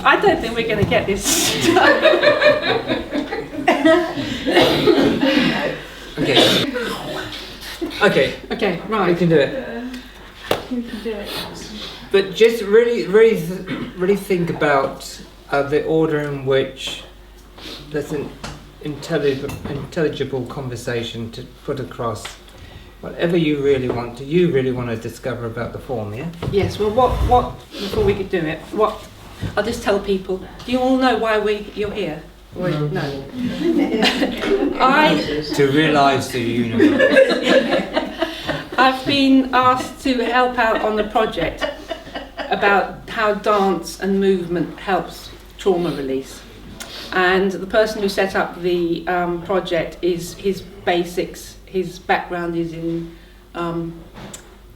I don't think we're going to get this. Okay, right. We can do it. We can do it. But just really think about the order in which there's an intelligible conversation to put across whatever you really want to discover about the form, yeah? Yes, well, what before we could do it, I'll just tell people, do you all know why you're here? Or, no. To realise the universe. I've been asked to help out on the project about how dance and movement helps trauma release. And the person who set up the project is his background is in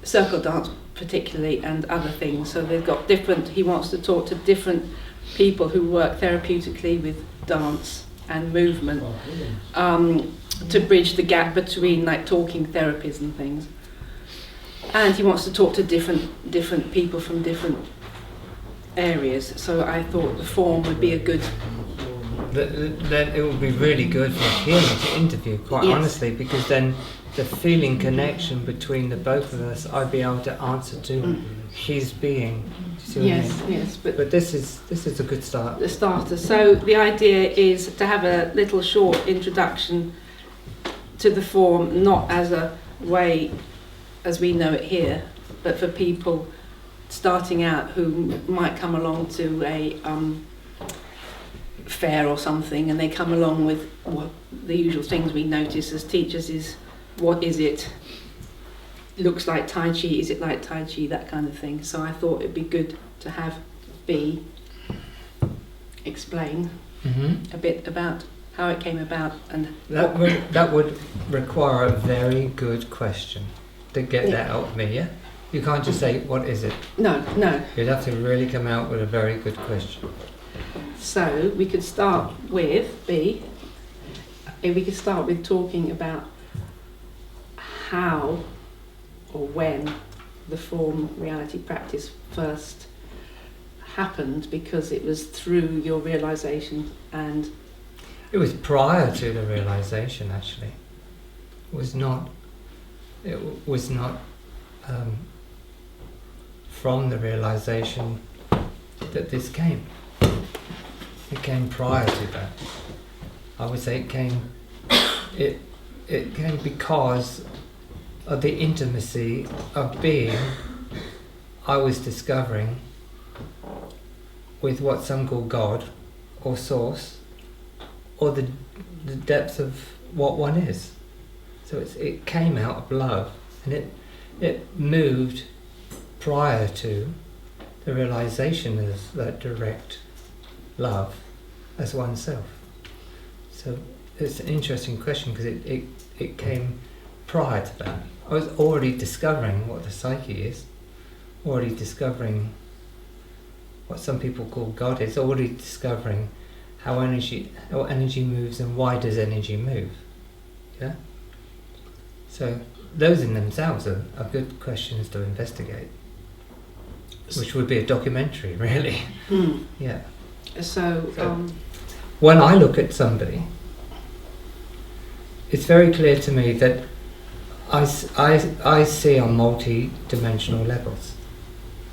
circle dance particularly and other things. So they've got he wants to talk to different people who work therapeutically with dance and movement to bridge the gap between like talking therapies and things. And he wants to talk to different people from different areas. So I thought the form would be a good... Then it would be really good for him to interview, quite honestly, because then the feeling connection between the both of us, I'd be able to answer to his being. Yes. But this is a good start. The starter. So the idea is to have a little short introduction to the form, not as a way as we know it here, but for people starting out who might come along to a fair or something, and they come along with what the usual things we notice as teachers is, what is it? Looks like Tai Chi, is it like Tai Chi, that kind of thing. So I thought it'd be good to have B explain a bit about how it came about. And that would require a very good question to get that out of me, yeah? You can't just say, what is it? No. You'd have to really come out with a very good question. So we could start with B. We could start with talking about how or when the form reality practice first happened, because it was through your realisation and... It was prior to the realisation, actually. It was not from the realisation that this came. It came prior to that. I would say it came because of the intimacy of being I was discovering with what some call God or Source, or the depth of what one is. So it came out of love, and it moved prior to the realization of that direct love as oneself. So it's an interesting question, because it came prior to that. I was already discovering what the psyche is, already discovering what some people call God is, already discovering how energy moves and why does energy move. Yeah? So those in themselves are good questions to investigate, which would be a documentary, really. Yeah. So when I look at somebody, it's very clear to me that I see on multi-dimensional levels.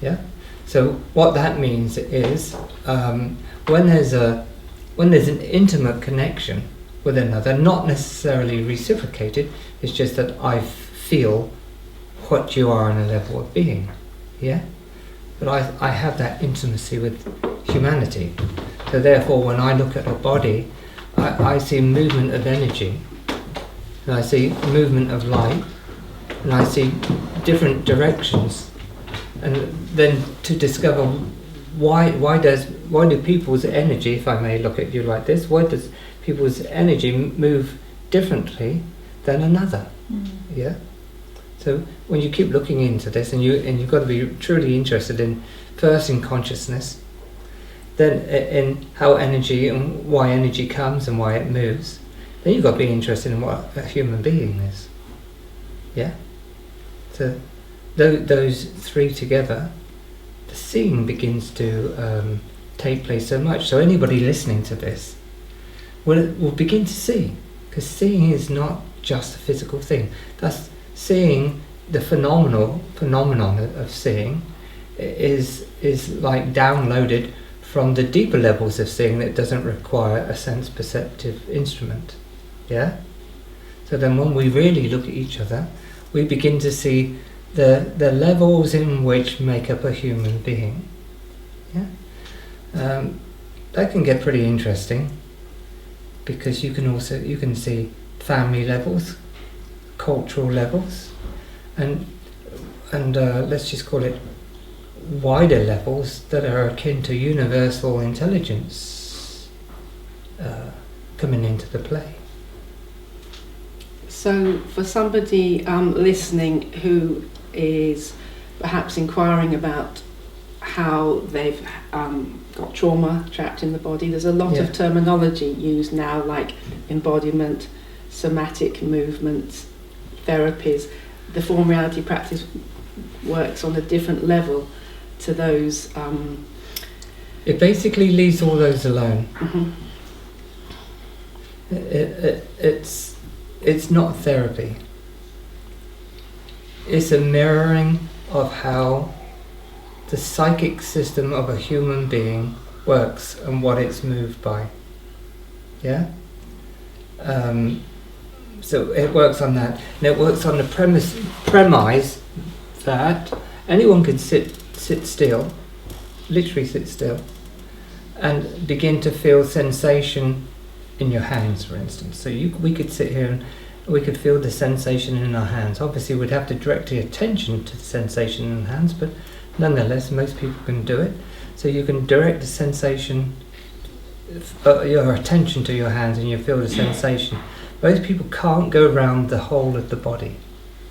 Yeah. So what that means is when there's an intimate connection with another, not necessarily reciprocated, it's just that I feel what you are on a level of being. Yeah. But I have that intimacy with humanity. So therefore, when I look at a body, I see movement of energy, and I see movement of light, and I see different directions. And then to discover why do people's energy, if I may look at you like this, why does people's energy move differently than another? Yeah. So when you keep looking into this, and you've got to be truly interested in first in consciousness, then in how energy and why energy comes and why it moves, then you've got to be interested in what a human being is. Yeah. So those three together, the seeing begins to take place so much. So anybody listening to this will begin to see, because seeing is not just a physical thing. That's seeing, the phenomenon of seeing is like downloaded from the deeper levels of seeing that doesn't require a sense perceptive instrument. Yeah? So then when we really look at each other, we begin to see the levels in which make up a human being. Yeah? That can get pretty interesting, because you can see family levels, cultural levels, and let's just call it wider levels that are akin to universal intelligence coming into the play. So for somebody listening who is perhaps inquiring about how they've got trauma trapped in the body, there's a lot of terminology used now, like embodiment, somatic movements, therapies. The form reality practice works on a different level to those. It basically leaves all those alone. It's not therapy. It's a mirroring of how the psychic system of a human being works and what it's moved by. Yeah? So it works on that. And it works on the premise that anyone can sit still, literally sit still, and begin to feel sensation in your hands, for instance. So we could sit here and we could feel the sensation in our hands. Obviously we'd have to direct your attention to the sensation in the hands, but nonetheless most people can do it. So you can direct the sensation, your attention to your hands, and you feel the sensation. Most people can't go around the whole of the body,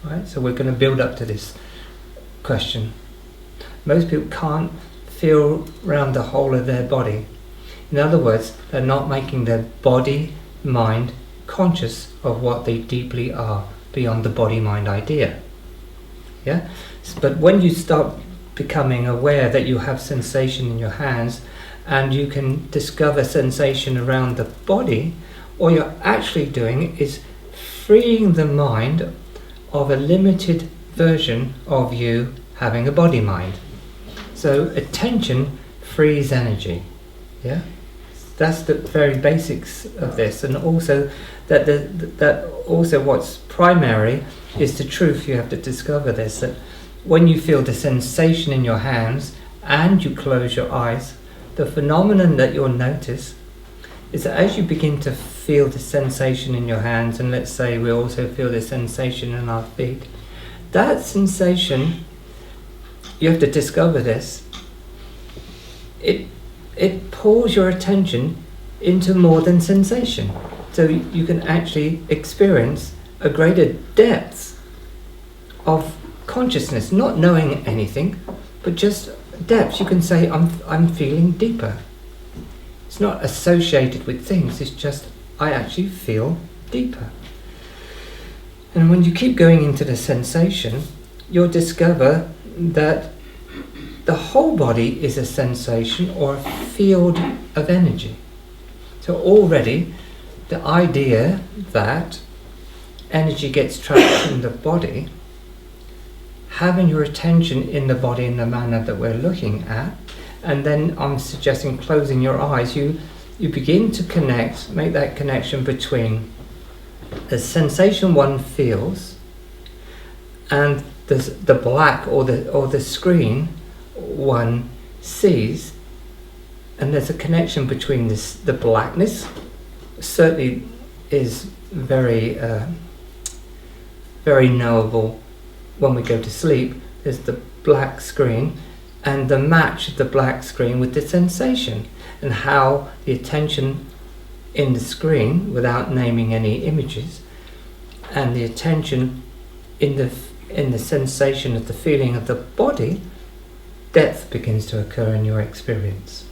right? So we're going to build up to this question. Most people can't feel around the whole of their body. In other words, they're not making their body, mind conscious of what they deeply are beyond the body-mind idea. Yeah? But when you start becoming aware that you have sensation in your hands and you can discover sensation around the body, what you're actually doing is freeing the mind of a limited version of you having a body mind. So attention frees energy. Yeah? That's the very basics of this, and also that also what's primary is the truth. You have to discover this, that when you feel the sensation in your hands and you close your eyes, the phenomenon that you'll notice is that as you begin to feel the sensation in your hands, and let's say we also feel the sensation in our feet, that sensation, you have to discover this, it pulls your attention into more than sensation. So you can actually experience a greater depth of consciousness, not knowing anything, but just depth. You can say, I'm feeling deeper. It's not associated with things, it's just, I actually feel deeper. And when you keep going into the sensation, you'll discover that the whole body is a sensation or a field of energy. So already the idea that energy gets trapped in the body, having your attention in the body in the manner that we're looking at, and then I'm suggesting closing your eyes, you begin to connect, make that connection between the sensation one feels and the black or the screen one sees, and there's a connection between the blackness certainly is very very knowable when we go to sleep. There's the black screen and the match of the black screen with the sensation, and how the attention in the screen, without naming any images, and the attention in the sensation of the feeling of the body, depth begins to occur in your experience.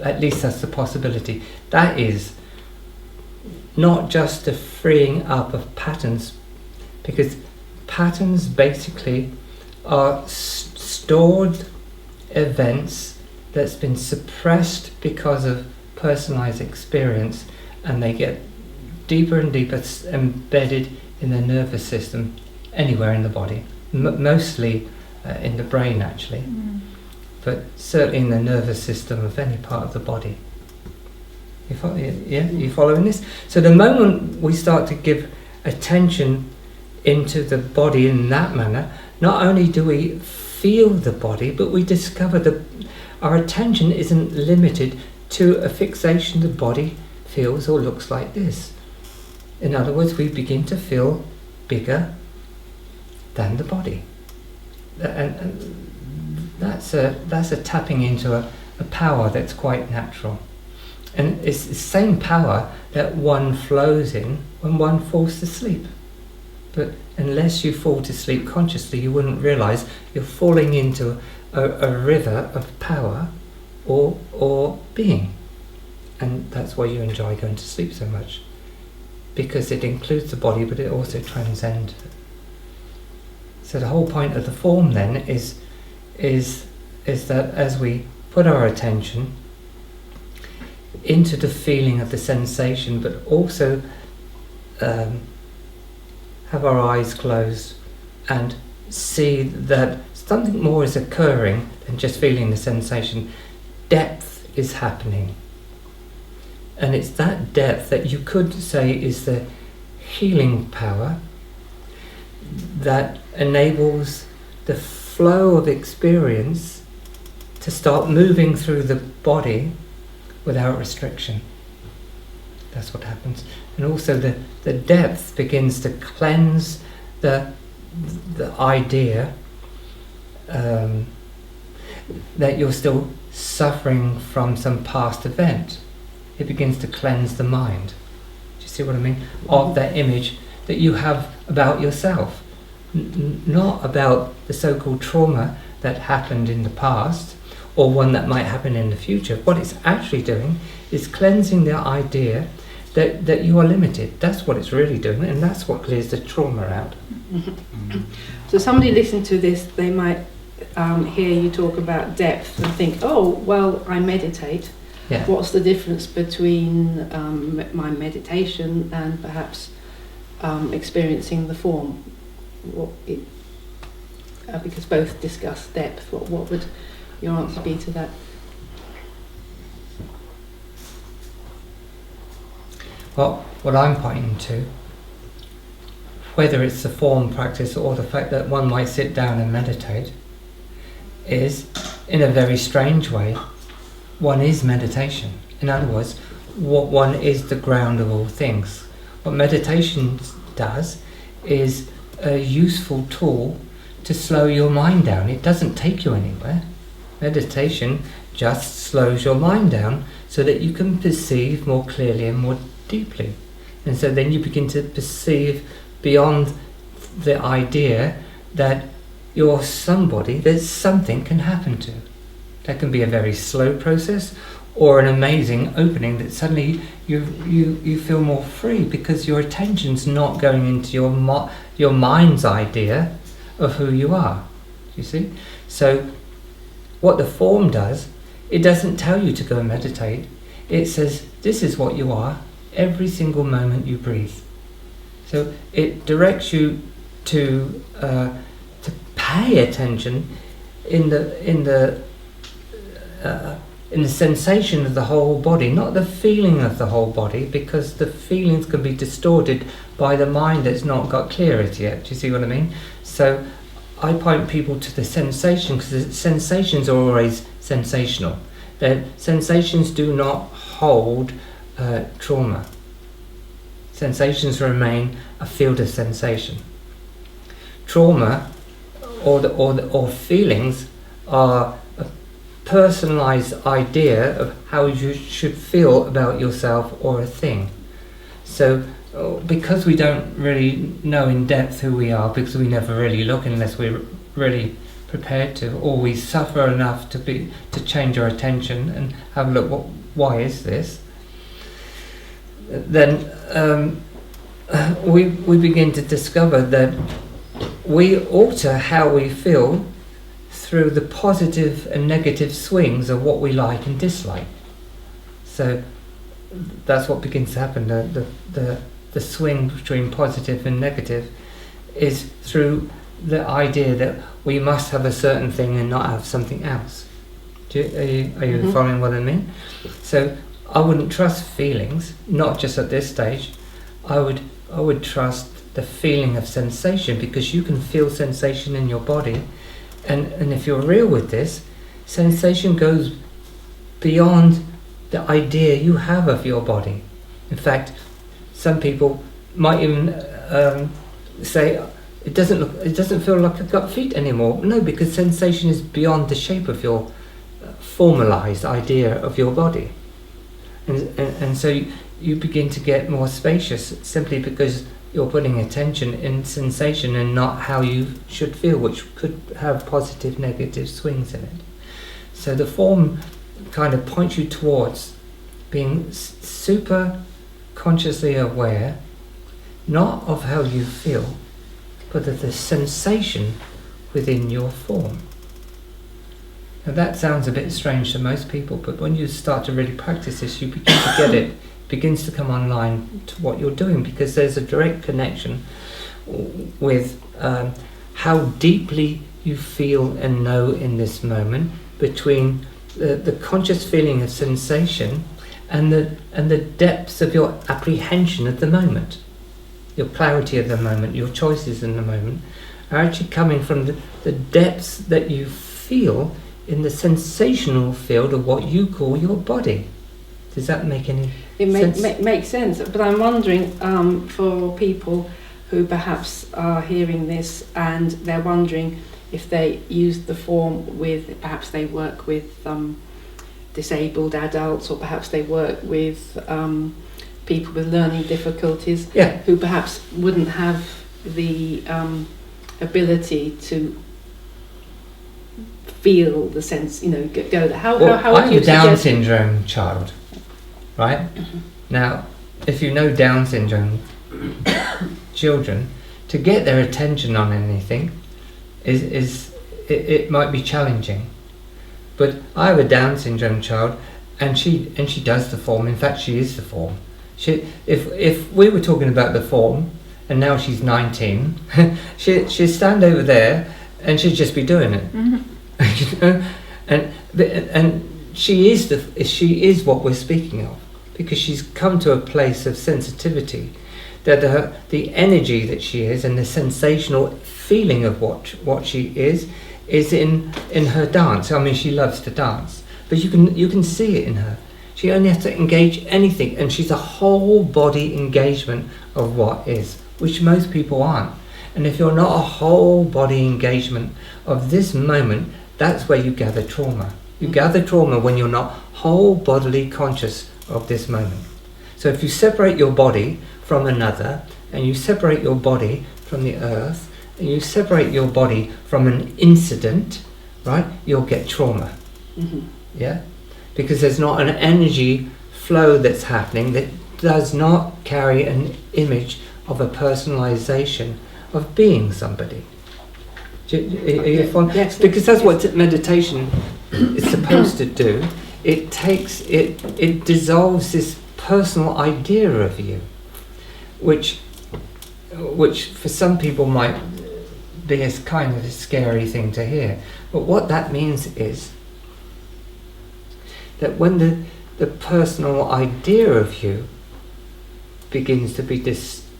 At least that's the possibility. That is not just the freeing up of patterns, because patterns basically are stored events that's been suppressed because of personalized experience, and they get deeper and deeper embedded in the nervous system anywhere in the body, mostly in the brain actually, but certainly in the nervous system of any part of the body. You following this? So the moment we start to give attention into the body in that manner, not only do we feel the body, but we discover that our attention isn't limited to a fixation. The body feels or looks like this. In other words, we begin to feel bigger than the body, and that's a tapping into a power that's quite natural. And it's the same power that one flows in when one falls to sleep. But unless you fall to sleep consciously, you wouldn't realise you're falling into a river of power or being. And that's why you enjoy going to sleep so much. Because it includes the body, but it also transcends it. So the whole point of the form then is that as we put our attention into the feeling of the sensation, but also have our eyes closed and see that something more is occurring than just feeling the sensation. Depth is happening. And it's that depth that you could say is the healing power that enables the flow of experience to start moving through the body without restriction. That's what happens. And also the depth begins to cleanse the idea that you're still suffering from some past event. It begins to cleanse the mind. Do you see what I mean? Of that image that you have about yourself. Not about the so-called trauma that happened in the past, or one that might happen in the future. What it's actually doing is cleansing the idea that you are limited. That's what it's really doing, and that's what clears the trauma out. So somebody listening to this, they might hear you talk about depth and think, oh, well, I meditate. Yeah. What's the difference between my meditation and perhaps experiencing the form? Because both discuss depth. What would your answer be to that? Well, what I'm pointing to, whether it's the form practice or the fact that one might sit down and meditate, is, in a very strange way, one is meditation. In other words, what one is the ground of all things. What meditation does is a useful tool to slow your mind down. It doesn't take you anywhere. Meditation just slows your mind down so that you can perceive more clearly and more deeply. And so then you begin to perceive beyond the idea that you're somebody that something can happen to. That can be a very slow process or an amazing opening that suddenly you feel more free because your attention's not going into your mind's idea of who you are. You see? So what the form does, it doesn't tell you to go and meditate. It says, this is what you are every single moment you breathe. So it directs you to pay attention in the sensation of the whole body, not the feeling of the whole body, because the feelings can be distorted by the mind that's not got clarity yet. Do you see what I mean? So I point people to the sensation, because the sensations are always sensational. The sensations do not hold trauma. Sensations remain a field of sensation. Trauma or feelings are a personalized idea of how you should feel about yourself or a thing. So because we don't really know in depth who we are, because we never really look unless we're really prepared to, or we suffer enough to change our attention and have a look, why is this? Then we begin to discover that we alter how we feel through the positive and negative swings of what we like and dislike. So that's what begins to happen. The swing between positive and negative is through the idea that we must have a certain thing and not have something else. Are you following what I mean? So I wouldn't trust feelings, not just at this stage. I would trust the feeling of sensation, because you can feel sensation in your body, and if you're real with this, sensation goes beyond the idea you have of your body. In fact, some people might even say, it doesn't feel like I've got feet anymore. No, because sensation is beyond the shape of your formalized idea of your body, and so you begin to get more spacious simply because you're putting attention in sensation and not how you should feel, which could have positive, negative swings in it. So the form kind of points you towards being super consciously aware, not of how you feel, but of the sensation within your form. Now that sounds a bit strange to most people, but when you start to really practice this, you begin to get it. Begins to come online to what you're doing, because there's a direct connection with how deeply you feel and know in this moment, between the conscious feeling of sensation and the depths of your apprehension at the moment. Your clarity of the moment, your choices in the moment, are actually coming from the depths that you feel in the sensational field of what you call your body. Does that make any sense? It makes sense, but I'm wondering, for people who perhaps are hearing this and they're wondering if they use the form with, perhaps they work with disabled adults, or perhaps they work with people with learning difficulties, who perhaps wouldn't have the ability to feel the sense, go. How would you I'm a Down syndrome child, right? Mm-hmm. Now, if you know Down syndrome children, to get their attention on anything it might be challenging. But I have a Down syndrome child, and she does the form. In fact, she is the form. If we were talking about the form, and now she's 19, she'd stand over there and she'd just be doing it. Mm-hmm. and she is what we're speaking of, because she's come to a place of sensitivity, that the energy that she is and the sensational feeling of what she is in her dance. I mean, she loves to dance, but you can see it in her. She only has to engage anything, and she's a whole body engagement of what is, which most people aren't. And if you're not a whole body engagement of this moment, that's where you gather trauma. You gather trauma when you're not whole bodily conscious of this moment. So if you separate your body from another, and you separate your body from the earth, and you separate your body from an incident, right, you'll get trauma. Mm-hmm. Yeah? Because there's not an energy flow that's happening that does not carry an image of a personalization of being somebody. Yes, because that's what meditation is supposed to do. It dissolves this personal idea of you, which for some people might be a kind of a scary thing to hear. But what that means is that when the personal idea of you begins to be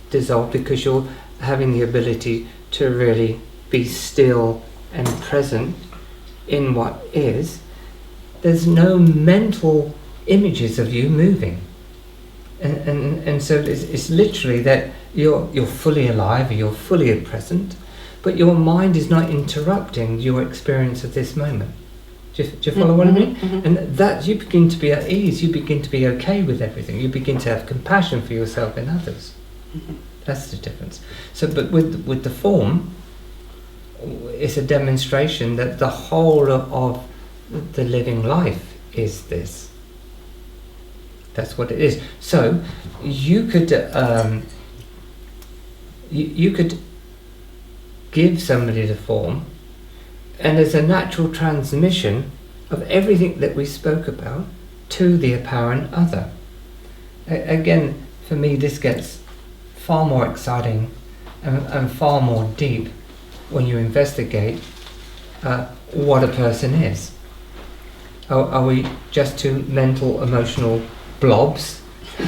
dissolved, because you're having the ability to really be still and present in what is, there's no mental images of you moving. And so it's literally that you're fully alive, you're fully present, but your mind is not interrupting your experience of this moment. Do you follow what I mean? Mm-hmm. And that you begin to be at ease, you begin to be okay with everything, you begin to have compassion for yourself and others. Mm-hmm. That's the difference. So, but with the form, it's a demonstration that the whole of the living life is this. That's what it is. So you could you could give somebody the form, and there's a natural transmission of everything that we spoke about to the apparent other. Again, for me, this gets far more exciting and far more deep when you investigate what a person is. Are we just two mental, emotional blobs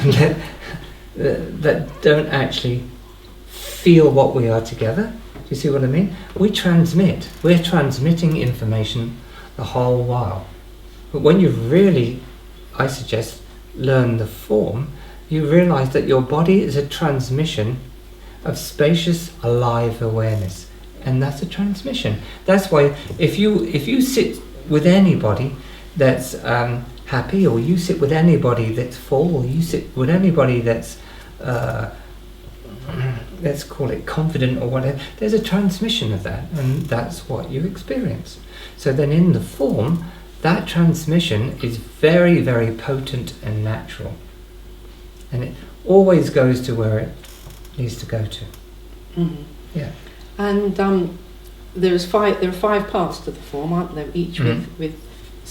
that don't actually feel what we are together? Do you see what I mean? We're transmitting information the whole while. But when you really, I suggest, learn the form, you realise that your body is a transmission of spacious, alive awareness. And that's a transmission. That's why if you sit with anybody that's happy, or you sit with anybody that's full, or you sit with anybody that's let's call it confident or whatever, there's a transmission of that, and that's what you experience. So then in the form, that transmission is very, very potent and natural. And it always goes to where it needs to go to. Mm-hmm. Yeah. And there are 5 parts to the form, aren't there? Each with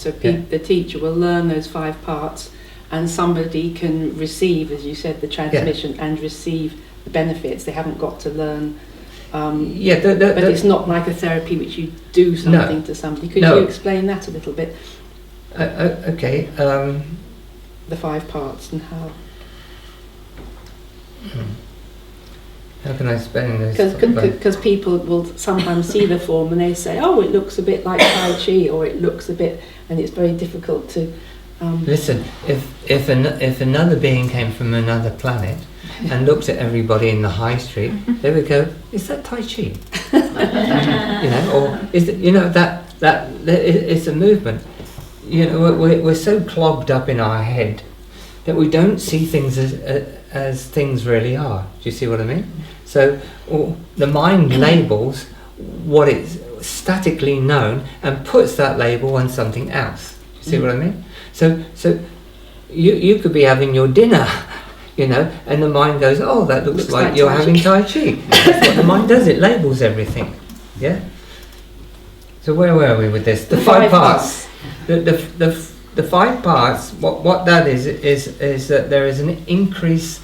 the teacher will learn those 5 parts, and somebody can receive, as you said, the transmission and receive the benefits. They haven't got to learn. But it's not like a therapy which you do something to somebody. Could you explain that a little bit? Okay. The 5 parts and how. How can I explain this? Because people will sometimes see the form and they say, "Oh, it looks a bit like Tai Chi," or "It looks a bit," and it's very difficult to. Listen, if another being came from another planet and looked at everybody in the high street, they would go, "Is that Tai Chi?" Or is it, that it's a movement. We're so clogged up in our head that we don't see things as things really are. Do you see what I mean? So the mind labels what is statically known and puts that label on something else. Do you see what I mean? So you could be having your dinner, and the mind goes, "Oh, that looks like you're having Tai Chi." That's what the mind does. It labels everything. Yeah. So where were we with this? The 5 parts. The 5 parts. What that is that there is an increase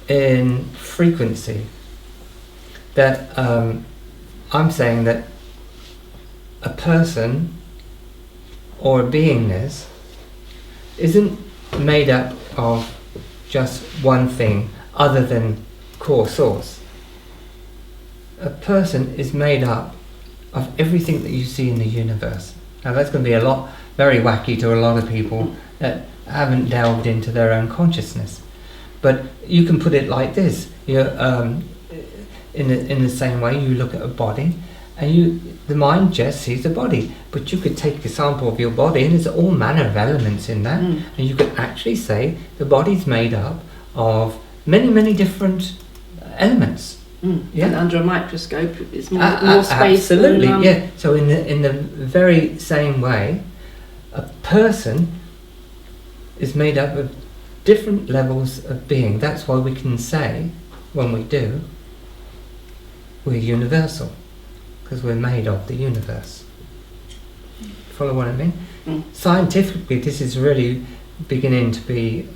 in frequency. That I'm saying that a person or a beingness isn't made up of just one thing other than core source. A person is made up of everything that you see in the universe. Now that's going to be very wacky to a lot of people that haven't delved into their own consciousness. But you can put it like this: in the same way you look at a body, and the mind just sees the body, but you could take a sample of your body, and there's all manner of elements in that, and you could actually say the body's made up of many, many different elements. Yeah. And under a microscope, it's more space. Absolutely, yeah. So in the very same way, a person is made up of different levels of being. That's why we can say, when we do, we're universal, because we're made of the universe. Follow what I mean? Scientifically, this is really beginning to be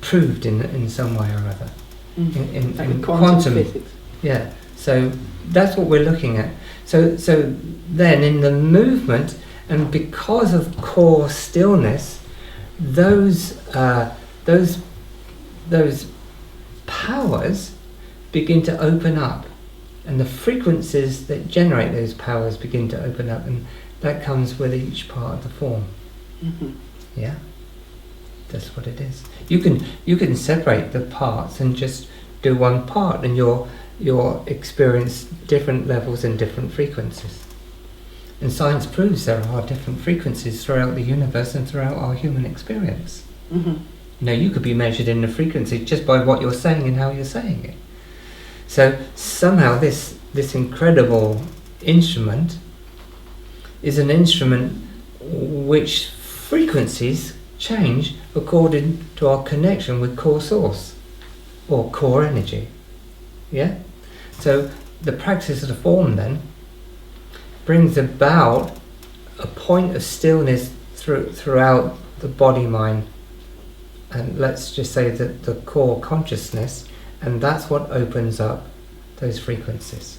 proved in some way or other. In quantum physics. Yeah. So that's what we're looking at. So then in the movement, and because of core stillness, those powers begin to open up, and the frequencies that generate those powers begin to open up, and that comes with each part of the form. Yeah, that's what it is. You can separate the parts and just do one part, and you'll experience different levels and different frequencies. And science proves there are different frequencies throughout the universe and throughout our human experience. You could be measured in the frequency just by what you're saying and how you're saying it. So somehow this incredible instrument is an instrument which frequencies change according to our connection with core source or core energy. Yeah? So the practice of the form then brings about a point of stillness throughout the body, mind, and let's just say that the core consciousness, and that's what opens up those frequencies.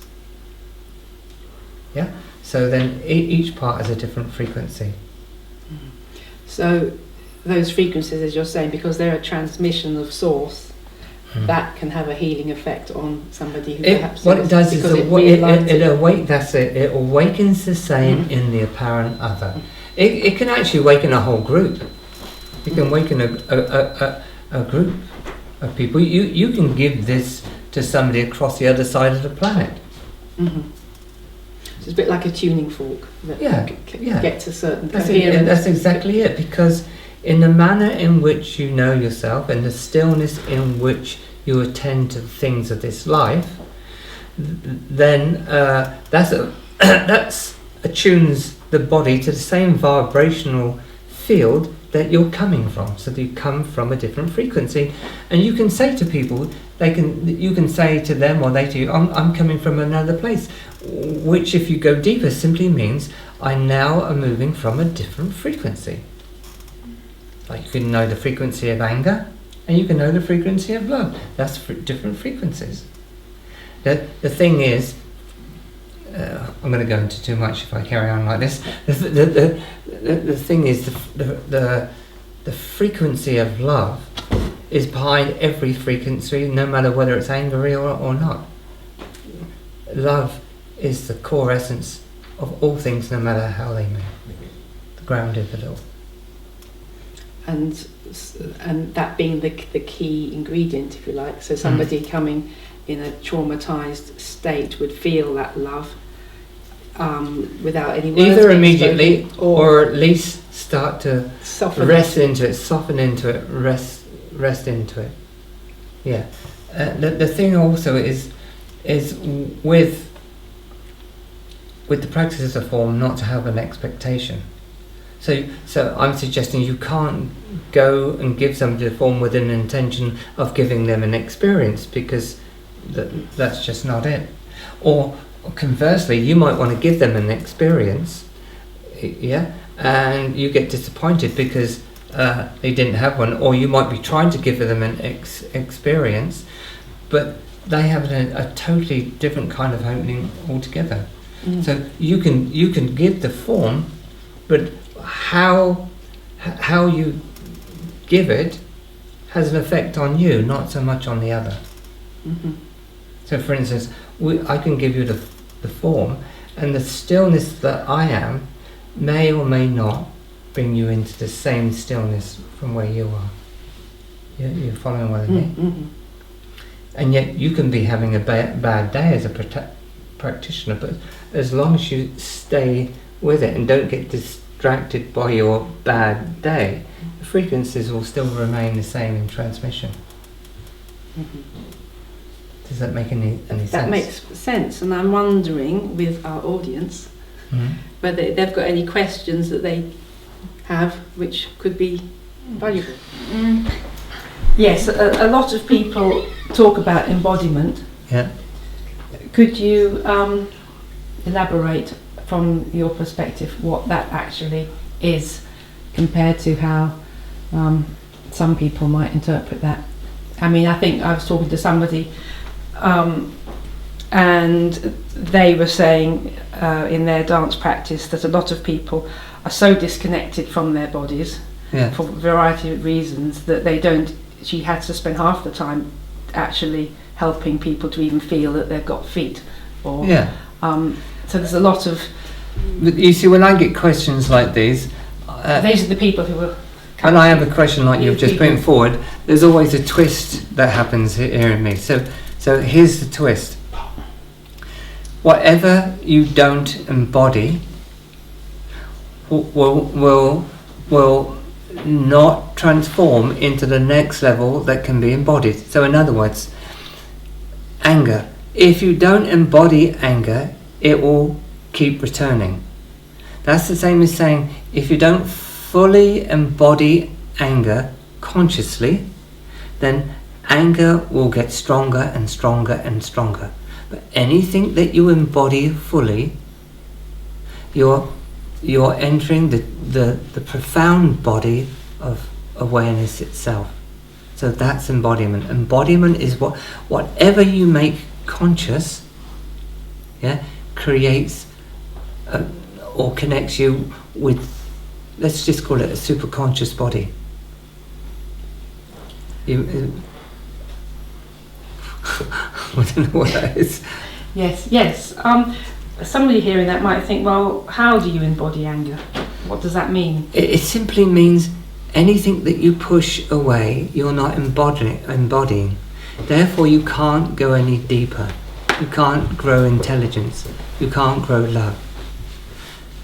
Yeah? So then each part has a different frequency. So those frequencies, as you're saying, because they're a transmission of source, that can have a healing effect on somebody who perhaps... What it does is it awakens the same in the apparent other. It can actually awaken a whole group. It can awaken a group of people. You can give this to somebody across the other side of the planet. So it's a bit like a tuning fork that gets a certain coherence. That's exactly it, because in the manner in which you know yourself and the stillness in which you attend to things of this life, then that attunes the body to the same vibrational field that you're coming from, so that you come from a different frequency. And you can say to people, you can say to them or they to you, I'm coming from another place, which if you go deeper simply means I now am moving from a different frequency. Like you can know the frequency of anger and you can know the frequency of love. That's different frequencies. The thing is, I'm going to go into too much if I carry on like this. The thing is, the frequency of love is behind every frequency, no matter whether it's angry or not. Love is the core essence of all things, no matter how they move. The ground of it all. And that being the key ingredient, if you like. So somebody coming in a traumatized state would feel that love without any words. Either immediately or at least start to rest into it, soften into it, rest into it. Yeah. The thing also is with the practices of form not to have an expectation. So I'm suggesting you can't go and give somebody the form with an intention of giving them an experience, because that's just not it. Or conversely, you might want to give them an experience, and you get disappointed because they didn't have one, or you might be trying to give them an experience, but they have a totally different kind of opening altogether. So you can give the form, but how you give it has an effect on you, not so much on the other. So for instance, I can give you the form, and the stillness that I am may or may not bring you into the same stillness from where you are. You're following what I mean? And yet you can be having a bad day as a practitioner, but as long as you stay with it and don't get distracted by your bad day, the frequencies will still remain the same in transmission. Does that make any sense? That makes sense, and I'm wondering with our audience whether they've got any questions that they have which could be valuable. Yes, a lot of people talk about embodiment. Yeah. Could you elaborate from your perspective what that actually is compared to how some people might interpret that? I mean, I think I was talking to somebody and they were saying in their dance practice that a lot of people are so disconnected from their bodies for a variety of reasons that she had to spend half the time actually helping people to even feel that they've got feet. So there's a lot of... But you see, when I get questions like these... these are the people who are... When I have a question like you've just put forward, there's always a twist that happens here in me. So here's the twist. Whatever you don't embody will not transform into the next level that can be embodied. So in other words, anger. If you don't embody anger, it will keep returning. That's the same as saying, if you don't fully embody anger consciously, then anger will get stronger and stronger and stronger. But anything that you embody fully you're entering the profound body of awareness itself. So that's embodiment. Embodiment is whatever you make conscious, creates or connects you with, let's just call it a superconscious body. I don't know what that is. Yes. Somebody hearing that might think, well, how do you embody anger? What does that mean? It simply means anything that you push away, you're not embodying. Therefore, you can't go any deeper. You can't grow intelligence. You can't grow love.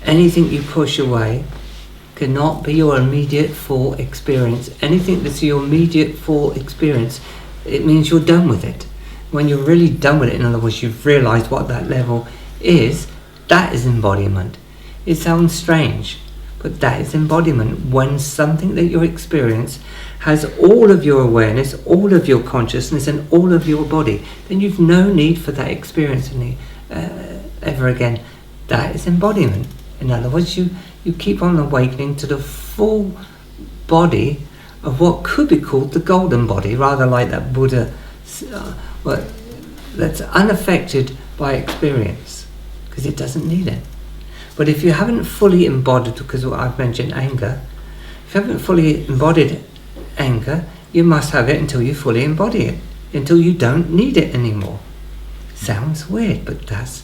Anything you push away cannot be your immediate full experience. Anything that's your immediate full experience, it means you're done with it. When you're really done with it, in other words, you've realised what that level is, that is embodiment. It sounds strange, but that is embodiment. When something that you experience has all of your awareness, all of your consciousness, and all of your body, then you've no need for that experience ever again. That is embodiment. In other words, you keep on awakening to the full body of what could be called the golden body, rather like that Buddha, that's unaffected by experience, because it doesn't need it. But if you haven't fully embodied, because I've mentioned anger, if you haven't fully embodied anger, you must have it until you fully embody it, until you don't need it anymore. Sounds weird, but that's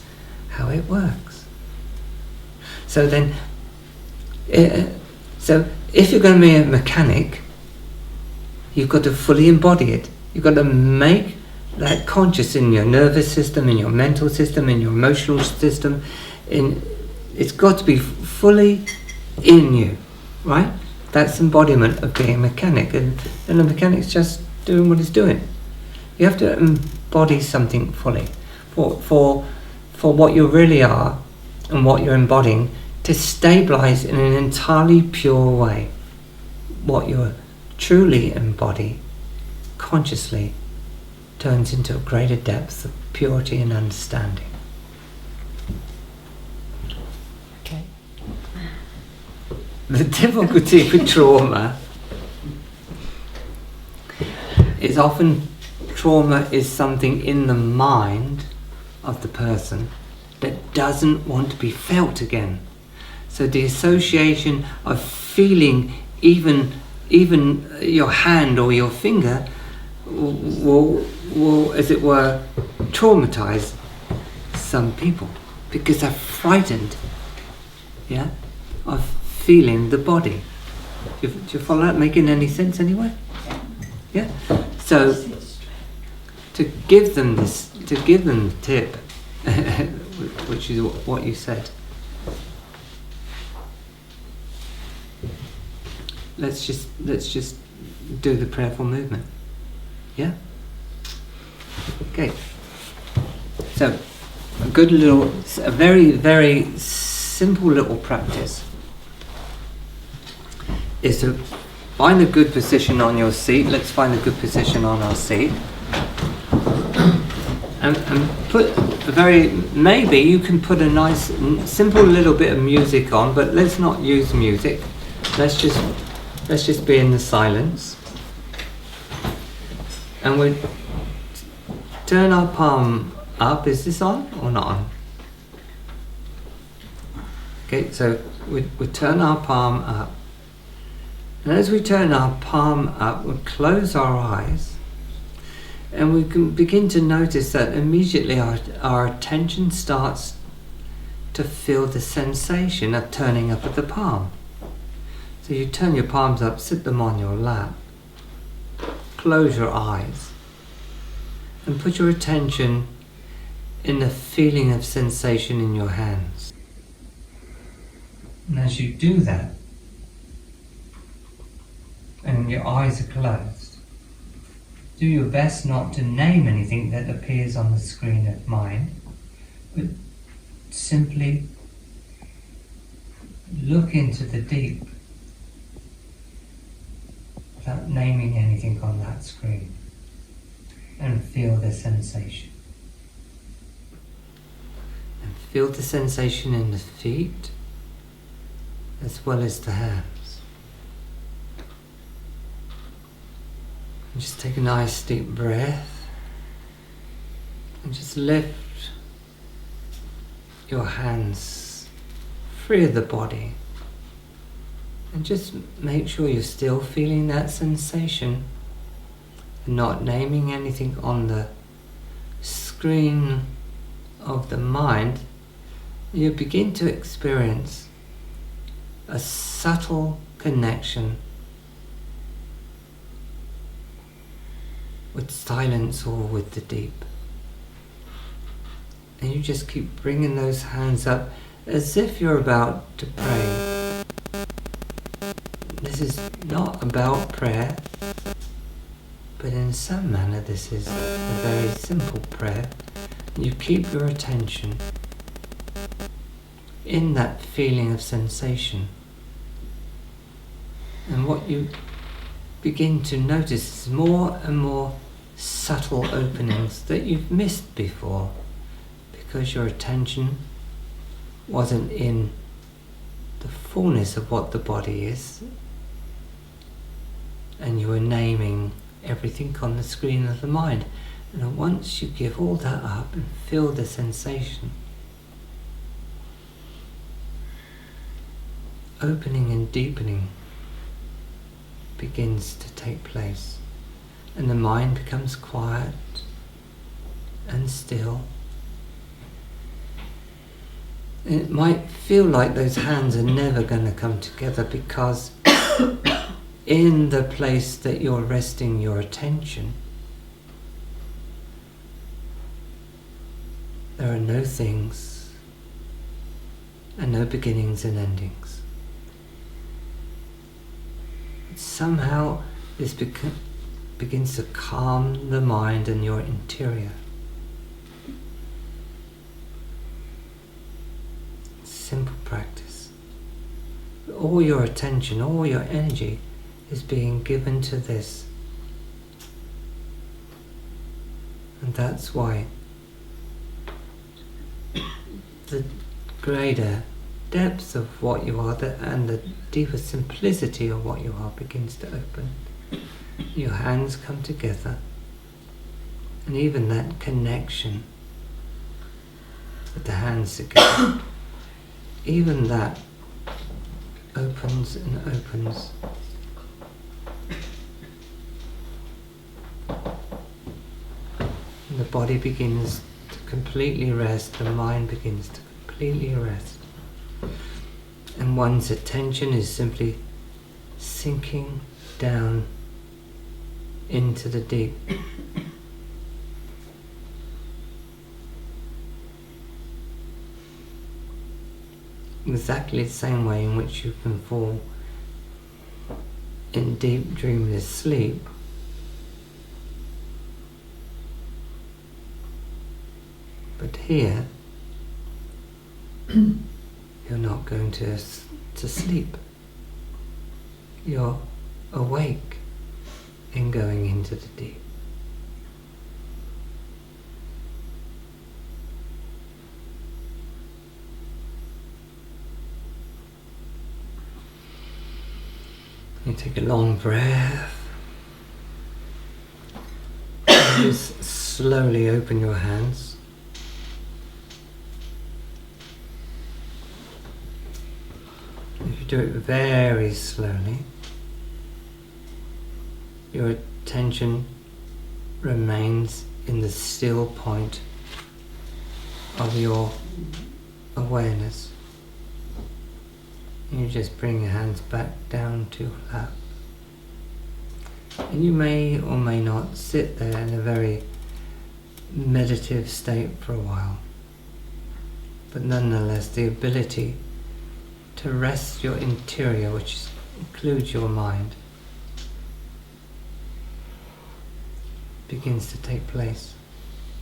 how it works. So then, so if you're going to be a mechanic, you've got to fully embody it. You've got to make that conscious in your nervous system, in your mental system, in your emotional system. It's got to be fully in you, right? That's embodiment of being a mechanic, and the mechanic's just doing what it's doing. You have to embody something fully for what you really are and what you're embodying, to stabilize in an entirely pure way what you truly embody consciously turns into a greater depth of purity and understanding. Okay. The difficulty with trauma is often trauma is something in the mind of the person that doesn't want to be felt again. So the association of feeling even your hand or your finger will, as it were, traumatize some people because they're frightened, of feeling the body. Do you follow that? Making any sense anyway? Yeah. So to give them the tip, which is what you said. Let's just do the prayerful movement. Yeah? Okay. So a very, very simple little practice is to find a good position on your seat. Let's find a good position on our seat. And put maybe you can put a nice, simple little bit of music on, but let's not use music. Let's just be in the silence. And we turn our palm up. Is this on or not on? Okay, so we turn our palm up. And as we turn our palm up, we close our eyes. And we can begin to notice that immediately our attention starts to feel the sensation of turning up at the palm. So you turn your palms up, sit them on your lap, close your eyes, and put your attention in the feeling of sensation in your hands. And as you do that, and your eyes are closed, do your best not to name anything that appears on the screen of mind, but simply look into the deep without naming anything on that screen, and feel the sensation. And feel the sensation in the feet, as well as the hands. And just take a nice deep breath and just lift your hands free of the body, and just make sure you're still feeling that sensation and not naming anything on the screen of the mind. You begin to experience a subtle connection with silence or with the deep. And you just keep bringing those hands up as if you're about to pray. This is not about prayer, but in some manner this is a very simple prayer. You keep your attention in that feeling of sensation. And what you begin to notice is more and more subtle openings that you've missed before, because your attention wasn't in the fullness of what the body is, and you were naming everything on the screen of the mind. And once you give all that up and feel the sensation, opening and deepening begins to take place, and the mind becomes quiet and still. It might feel like those hands are never going to come together, because in the place that you're resting your attention, there are no things and no beginnings and endings. Somehow this begins to calm the mind and your interior. Simple practice. All your attention, all your energy is being given to this. And that's why the greater depth of what you are and the deeper simplicity of what you are begins to open. Your hands come together, and even that connection with the hands together, even that opens and opens. And the body begins to completely rest, the mind begins to completely rest. And one's attention is simply sinking down into the deep. Exactly the same way in which you can fall in deep dreamless sleep. But here, you're not going to sleep. You're awake and going into the deep. You take a long breath. Just slowly open your hands. If you do it very slowly, your attention remains in the still point of your awareness. You just bring your hands back down to your lap. And you may or may not sit there in a very meditative state for a while. But nonetheless, the ability to rest your interior, which includes your mind, begins to take place.